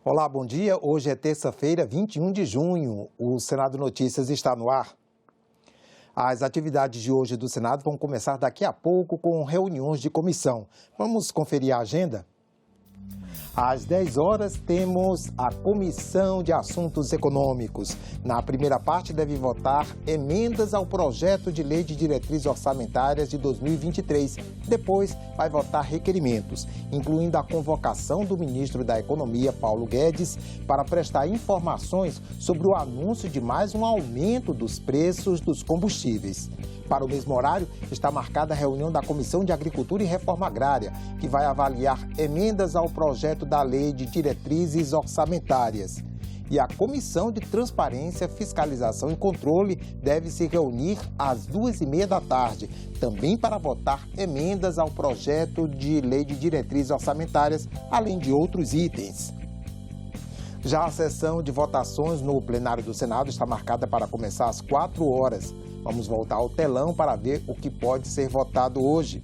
Olá, bom dia. Hoje é terça-feira, 21 de junho. O Senado Notícias está no ar. As atividades de hoje do Senado vão começar daqui a pouco com reuniões de comissão. Vamos conferir a agenda? Às 10 horas temos a Comissão de Assuntos Econômicos. Na primeira parte deve votar emendas ao projeto de lei de diretrizes orçamentárias de 2023. Depois vai votar requerimentos, incluindo a convocação do ministro da Economia, Paulo Guedes, para prestar informações sobre o anúncio de mais um aumento dos preços dos combustíveis. Para o mesmo horário, está marcada a reunião da Comissão de Agricultura e Reforma Agrária, que vai avaliar emendas ao projeto da Lei de Diretrizes Orçamentárias. E a Comissão de Transparência, Fiscalização e Controle deve se reunir às 2h30 da tarde, também para votar emendas ao projeto de Lei de Diretrizes Orçamentárias, além de outros itens. Já a sessão de votações no plenário do Senado está marcada para começar às 4 horas. Vamos voltar ao telão para ver o que pode ser votado hoje.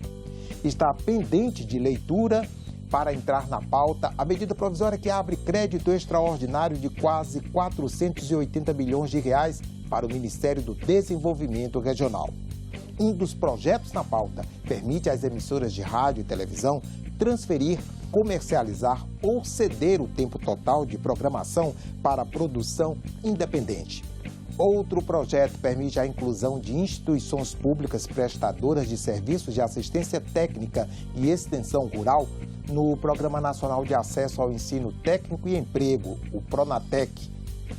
Está pendente de leitura para entrar na pauta a medida provisória que abre crédito extraordinário de quase 480 bilhões de reais para o Ministério do Desenvolvimento Regional. Um dos projetos na pauta permite às emissoras de rádio e televisão transferir, comercializar ou ceder o tempo total de programação para produção independente. Outro projeto permite a inclusão de instituições públicas prestadoras de serviços de assistência técnica e extensão rural no Programa Nacional de Acesso ao Ensino Técnico e Emprego, o PRONATEC.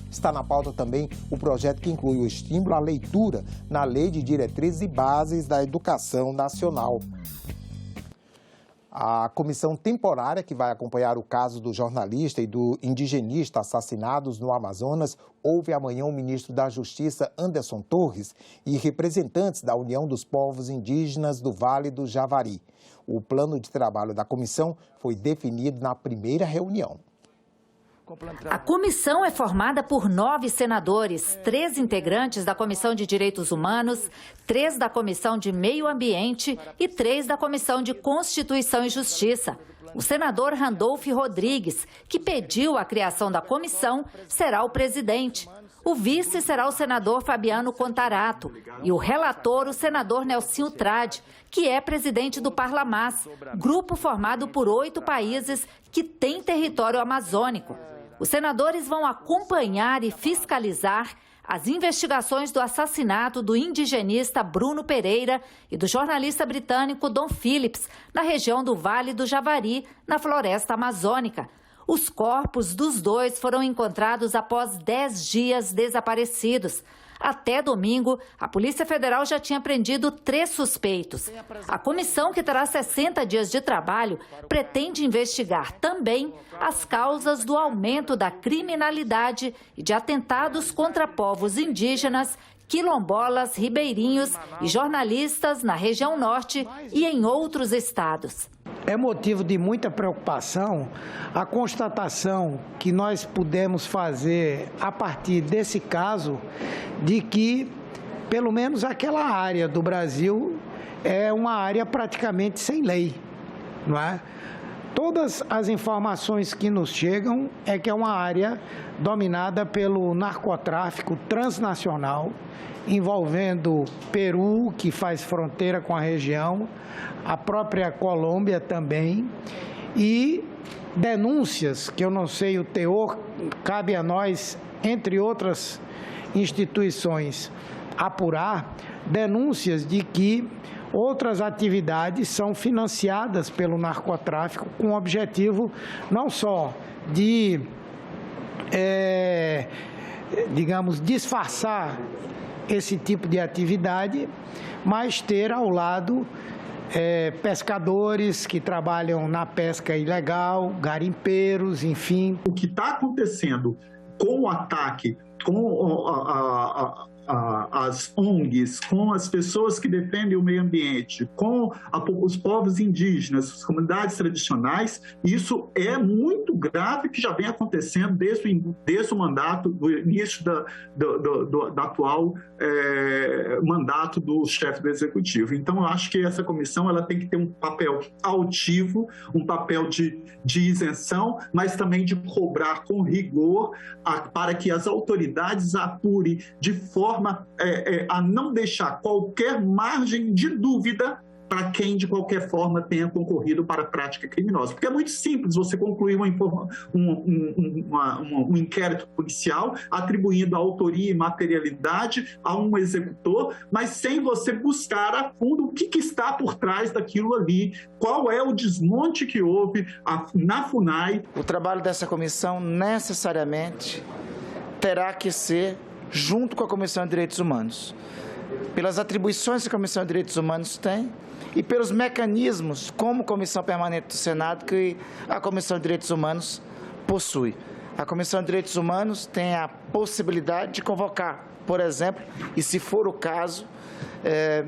Está na pauta também o projeto que inclui o estímulo à leitura na Lei de Diretrizes e Bases da Educação Nacional. A comissão temporária que vai acompanhar o caso do jornalista e do indigenista assassinados no Amazonas ouve amanhã o ministro da Justiça, Anderson Torres, e representantes da União dos Povos Indígenas do Vale do Javari. O plano de trabalho da comissão foi definido na primeira reunião. A comissão é formada por 9 senadores, 3 integrantes da Comissão de Direitos Humanos, 3 da Comissão de Meio Ambiente e 3 da Comissão de Constituição e Justiça. O senador Randolph Rodrigues, que pediu a criação da comissão, será o presidente. O vice será o senador Fabiano Contarato e o relator, o senador Nelsinho Trade, que é presidente do Parlamás, grupo formado por 8 países que têm território amazônico. Os senadores vão acompanhar e fiscalizar as investigações do assassinato do indigenista Bruno Pereira e do jornalista britânico Dom Phillips, na região do Vale do Javari, na floresta amazônica. Os corpos dos dois foram encontrados após 10 dias desaparecidos. Até domingo, a Polícia Federal já tinha prendido 3 suspeitos. A comissão, que terá 60 dias de trabalho, pretende investigar também as causas do aumento da criminalidade e de atentados contra povos indígenas, quilombolas, ribeirinhos e jornalistas na região norte e em outros estados. É motivo de muita preocupação a constatação que nós pudemos fazer a partir desse caso de que, pelo menos aquela área do Brasil, é uma área praticamente sem lei, não é? Todas as informações que nos chegam é que é uma área dominada pelo narcotráfico transnacional, envolvendo Peru, que faz fronteira com a região, a própria Colômbia também, e denúncias, que eu não sei o teor, cabe a nós, entre outras instituições, apurar, denúncias de que outras atividades são financiadas pelo narcotráfico com o objetivo não só de, digamos, disfarçar esse tipo de atividade, mas ter ao lado pescadores que trabalham na pesca ilegal, garimpeiros, enfim. O que está acontecendo com o ataque, com as ONGs, com as pessoas que defendem o meio ambiente, com os povos indígenas, as comunidades tradicionais, isso é muito grave, que já vem acontecendo desde o mandato, do início do atual mandato do chefe do Executivo. Então, eu acho que essa comissão ela tem que ter um papel altivo, um papel de isenção, mas também de cobrar com rigor para que as autoridades apurem de forma a não deixar qualquer margem de dúvida para quem, de qualquer forma, tenha concorrido para a prática criminosa. Porque é muito simples você concluir um inquérito policial atribuindo a autoria e materialidade a um executor, mas sem você buscar a fundo o que está por trás daquilo ali, qual é o desmonte que houve na FUNAI. O trabalho dessa comissão necessariamente terá que ser junto com a Comissão de Direitos Humanos, pelas atribuições que a Comissão de Direitos Humanos tem e pelos mecanismos como Comissão Permanente do Senado que a Comissão de Direitos Humanos possui. A Comissão de Direitos Humanos tem a possibilidade de convocar, por exemplo, e se for o caso,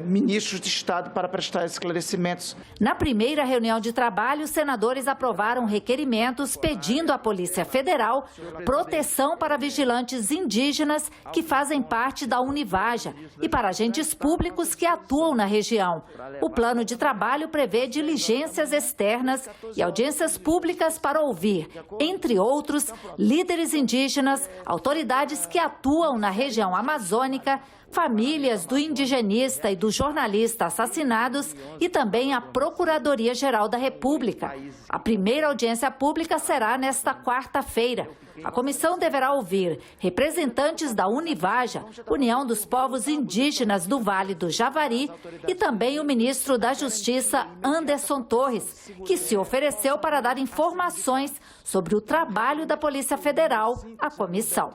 ministros de Estado para prestar esclarecimentos. Na primeira reunião de trabalho, os senadores aprovaram requerimentos pedindo à Polícia Federal proteção para vigilantes indígenas que fazem parte da Univaja e para agentes públicos que atuam na região. O plano de trabalho prevê diligências externas e audiências públicas para ouvir, entre outros, líderes indígenas, autoridades que atuam na região amazônica, famílias do indigenista e do jornalista assassinados e também a Procuradoria-Geral da República. A primeira audiência pública será nesta quarta-feira. A comissão deverá ouvir representantes da Univaja, União dos Povos Indígenas do Vale do Javari, e também o ministro da Justiça, Anderson Torres, que se ofereceu para dar informações sobre o trabalho da Polícia Federal à comissão.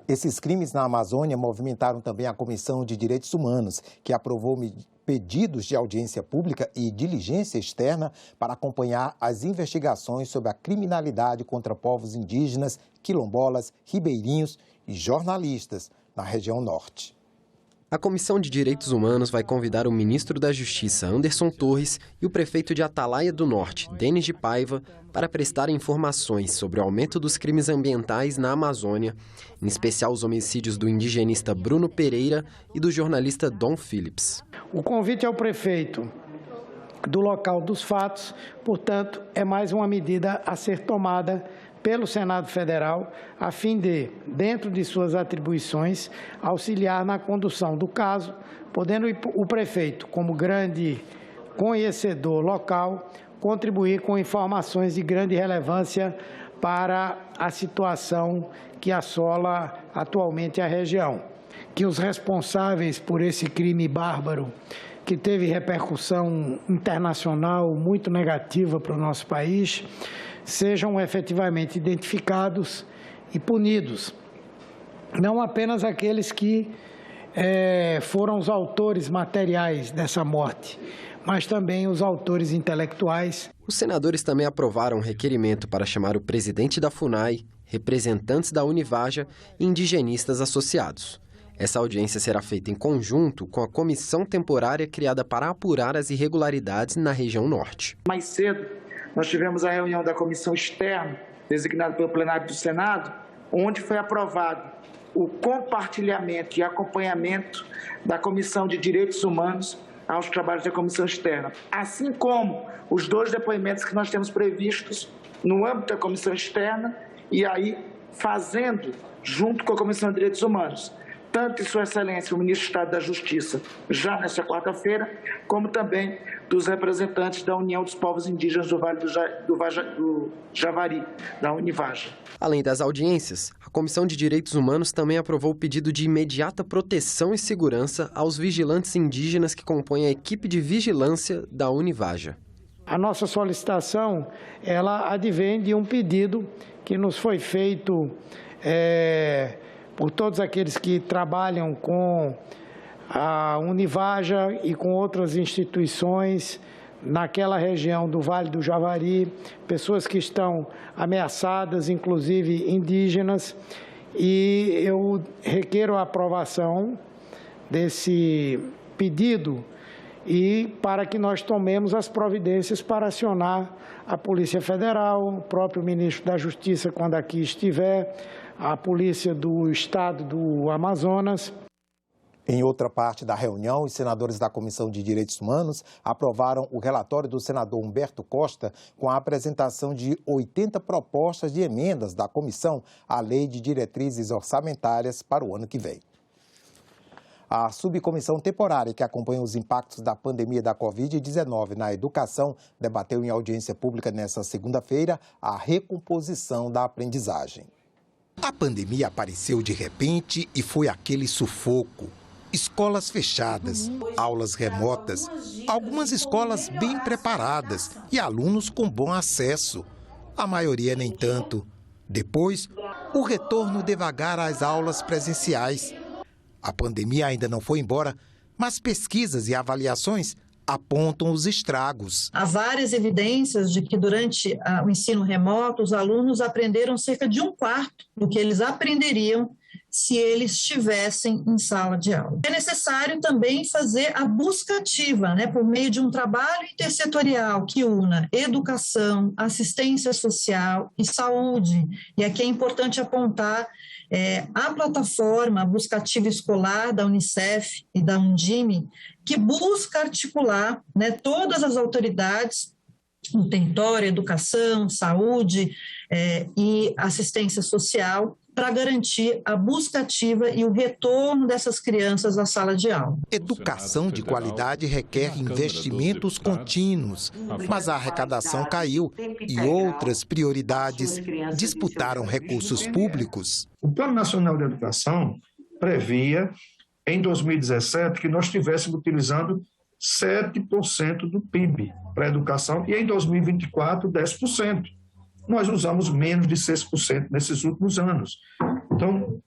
Esses crimes na Amazônia movimentaram também a Comissão de Direitos Humanos, que aprovou pedidos de audiência pública e diligência externa para acompanhar as investigações sobre a criminalidade contra povos indígenas, quilombolas, ribeirinhos e jornalistas na região norte. A Comissão de Direitos Humanos vai convidar o ministro da Justiça, Anderson Torres, e o prefeito de Atalaia do Norte, Denis de Paiva, para prestar informações sobre o aumento dos crimes ambientais na Amazônia, em especial os homicídios do indigenista Bruno Pereira e do jornalista Dom Phillips. O convite ao prefeito do local dos fatos, portanto, é mais uma medida a ser tomada pelo Senado Federal, a fim de, dentro de suas atribuições, auxiliar na condução do caso, podendo o prefeito, como grande conhecedor local, contribuir com informações de grande relevância para a situação que assola atualmente a região. Que os responsáveis por esse crime bárbaro, que teve repercussão internacional muito negativa para o nosso país, sejam efetivamente identificados e punidos. Não apenas aqueles que foram os autores materiais dessa morte, mas também os autores intelectuais. Os senadores também aprovaram um requerimento para chamar o presidente da FUNAI, representantes da Univaja e indigenistas associados. Essa audiência será feita em conjunto com a comissão temporária criada para apurar as irregularidades na região norte. Mais cedo, nós tivemos a reunião da comissão externa, designada pelo plenário do Senado, onde foi aprovado o compartilhamento e acompanhamento da Comissão de Direitos Humanos aos trabalhos da comissão externa, assim como os 2 depoimentos que nós temos previstos no âmbito da comissão externa e aí fazendo junto com a Comissão de Direitos Humanos, tanto em Sua Excelência, o Ministro do Estado da Justiça, já nesta quarta-feira, como também dos representantes da União dos Povos Indígenas do Vale do Javari, da Univaja. Além das audiências, a Comissão de Direitos Humanos também aprovou o pedido de imediata proteção e segurança aos vigilantes indígenas que compõem a equipe de vigilância da Univaja. A nossa solicitação, ela advém de um pedido que nos foi feito por todos aqueles que trabalham com a Univaja e com outras instituições naquela região do Vale do Javari, pessoas que estão ameaçadas, inclusive indígenas, e eu requeiro a aprovação desse pedido e para que nós tomemos as providências para acionar a Polícia Federal, o próprio ministro da Justiça, quando aqui estiver, a Polícia do Estado do Amazonas. Em outra parte da reunião, os senadores da Comissão de Direitos Humanos aprovaram o relatório do senador Humberto Costa com a apresentação de 80 propostas de emendas da comissão à Lei de Diretrizes Orçamentárias para o ano que vem. A subcomissão temporária que acompanha os impactos da pandemia da Covid-19 na educação debateu em audiência pública nesta segunda-feira a recomposição da aprendizagem. A pandemia apareceu de repente e foi aquele sufoco. Escolas fechadas, aulas remotas, algumas escolas bem preparadas e alunos com bom acesso. A maioria nem tanto. Depois, o retorno devagar às aulas presenciais. A pandemia ainda não foi embora, mas pesquisas e avaliações apontam os estragos. Há várias evidências de que durante o ensino remoto, os alunos aprenderam cerca de 1/4 do que eles aprenderiam se eles estivessem em sala de aula. É necessário também fazer a busca ativa, por meio de um trabalho intersetorial que una educação, assistência social e saúde. E aqui é importante apontar a plataforma a Busca Ativa Escolar da Unicef e da Undime, que busca articular todas as autoridades no território, educação, saúde e assistência social, para garantir a busca ativa e o retorno dessas crianças à sala de aula. Educação de qualidade requer investimentos contínuos, mas a arrecadação caiu e outras prioridades disputaram recursos públicos. O Plano Nacional de Educação previa, em 2017, que nós estivéssemos utilizando 7% do PIB para a educação e, em 2024, 10%. Nós usamos menos de 6% nesses últimos anos. Então,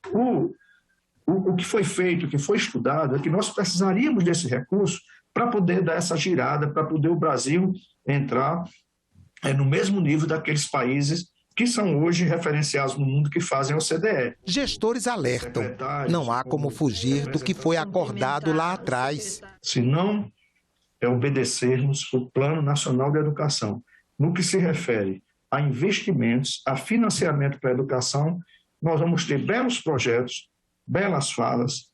o que foi feito, o que foi estudado, é que nós precisaríamos desse recurso para poder dar essa girada, para poder o Brasil entrar no mesmo nível daqueles países que são hoje referenciados no mundo que fazem a OCDE. Gestores alertam, não há como fugir do que foi acordado lá atrás. Se não obedecermos o Plano Nacional de Educação, no que se refere a investimentos, a financiamento para a educação, nós vamos ter belos projetos, belas falas,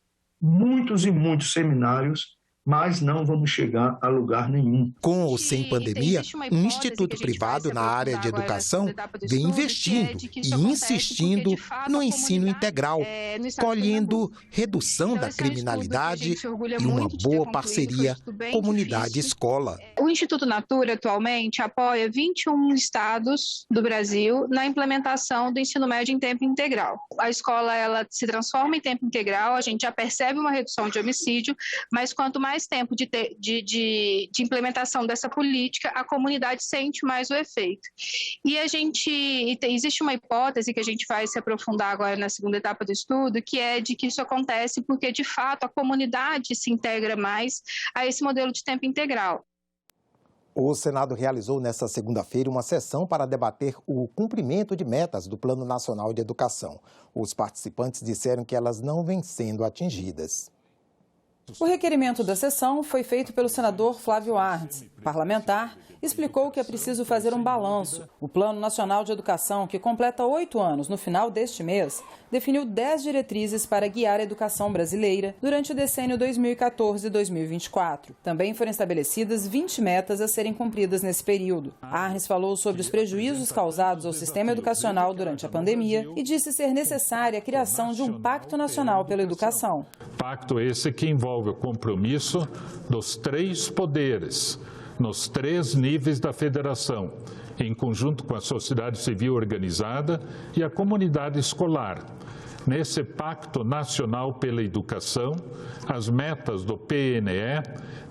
muitos e muitos seminários, mas não vamos chegar a lugar nenhum. Com ou sem pandemia, um instituto privado na área de educação vem investindo e insistindo no ensino integral, colhendo redução da criminalidade e uma boa parceria comunidade-escola. O Instituto Natura, atualmente, apoia 21 estados do Brasil na implementação do ensino médio em tempo integral. A escola ela se transforma em tempo integral, a gente já percebe uma redução de homicídio, mas quanto mais tempo de implementação dessa política, a comunidade sente mais o efeito. E existe uma hipótese que a gente vai se aprofundar agora na segunda etapa do estudo, que é de que isso acontece porque, de fato, a comunidade se integra mais a esse modelo de tempo integral. O Senado realizou nesta segunda-feira uma sessão para debater o cumprimento de metas do Plano Nacional de Educação. Os participantes disseram que elas não vêm sendo atingidas. O requerimento da sessão foi feito pelo senador Flávio Arntz. O parlamentar explicou que é preciso fazer um balanço. O Plano Nacional de Educação, que completa 8 anos no final deste mês, definiu 10 diretrizes para guiar a educação brasileira durante o decênio 2014-2024. Também foram estabelecidas 20 metas a serem cumpridas nesse período. Arntz falou sobre os prejuízos causados ao sistema educacional durante a pandemia e disse ser necessária a criação de um Pacto Nacional pela Educação. Pacto esse que envolve o compromisso dos 3 poderes, nos 3 níveis da federação, em conjunto com a sociedade civil organizada e a comunidade escolar. Nesse Pacto Nacional pela Educação, as metas do PNE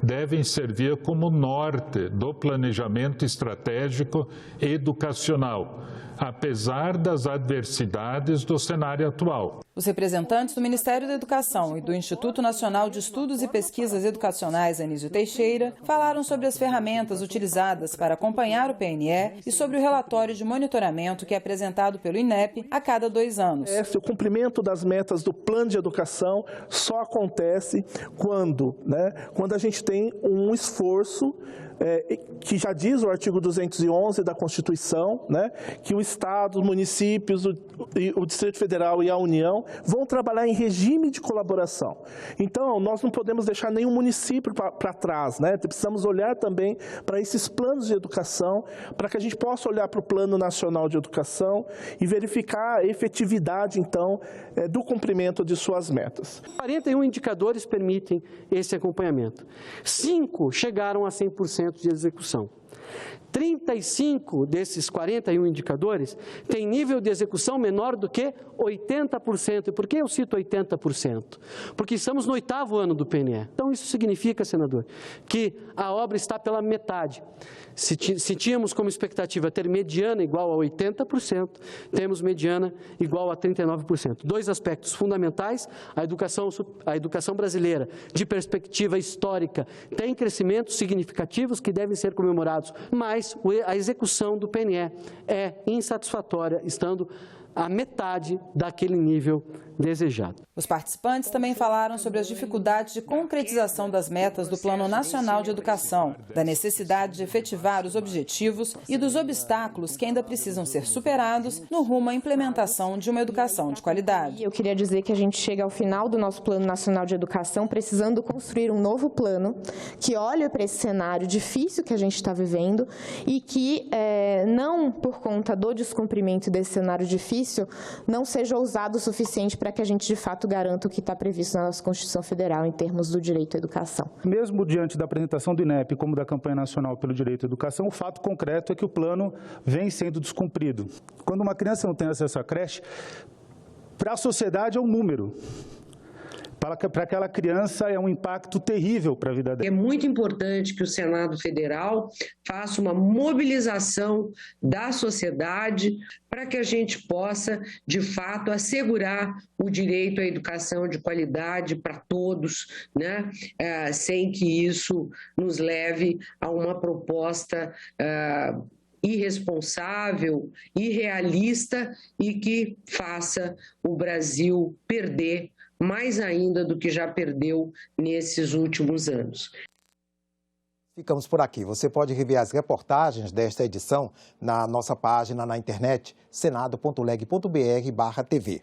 devem servir como norte do planejamento estratégico educacional, apesar das adversidades do cenário atual. Os representantes do Ministério da Educação e do Instituto Nacional de Estudos e Pesquisas Educacionais, Anísio Teixeira, falaram sobre as ferramentas utilizadas para acompanhar o PNE e sobre o relatório de monitoramento que é apresentado pelo INEP a cada 2 anos. O cumprimento das metas do plano de educação só acontece quando a gente tem um esforço que já diz o artigo 211 da Constituição, que o Estado, os municípios, o Distrito Federal e a União vão trabalhar em regime de colaboração. Então, nós não podemos deixar nenhum município para trás, Precisamos olhar também para esses planos de educação, para que a gente possa olhar para o Plano Nacional de Educação e verificar a efetividade, então, do cumprimento de suas metas. 41 indicadores permitem esse acompanhamento. 5 chegaram a 100% de execução. 35 desses 41 indicadores têm nível de execução menor do que 80%. E por que eu cito 80%? Porque estamos no 8º ano do PNE. Então, isso significa, senador, que a obra está pela metade. Se tínhamos como expectativa ter mediana igual a 80%, temos mediana igual a 39%. 2 aspectos fundamentais: a educação brasileira, de perspectiva histórica, tem crescimentos significativos que devem ser comemorados, mas a execução do PNE é insatisfatória, estando a metade daquele nível desejado. Os participantes também falaram sobre as dificuldades de concretização das metas do Plano Nacional de Educação, da necessidade de efetivar os objetivos e dos obstáculos que ainda precisam ser superados no rumo à implementação de uma educação de qualidade. Eu queria dizer que a gente chega ao final do nosso Plano Nacional de Educação precisando construir um novo plano que olhe para esse cenário difícil que a gente está vivendo e que, não por conta do descumprimento desse cenário difícil, não seja ousado o suficiente para que a gente, de fato, garanta o que está previsto na nossa Constituição Federal em termos do direito à educação. Mesmo diante da apresentação do INEP como da campanha nacional pelo direito à educação, o fato concreto é que o plano vem sendo descumprido. Quando uma criança não tem acesso à creche, para a sociedade é um número. Para aquela criança é um impacto terrível para a vida dela. É muito importante que o Senado Federal faça uma mobilização da sociedade para que a gente possa, de fato, assegurar o direito à educação de qualidade para todos, sem que isso nos leve a uma proposta irresponsável, irrealista e que faça o Brasil perder mais ainda do que já perdeu nesses últimos anos. Ficamos por aqui. Você pode rever as reportagens desta edição na nossa página na internet senado.leg.br/tv.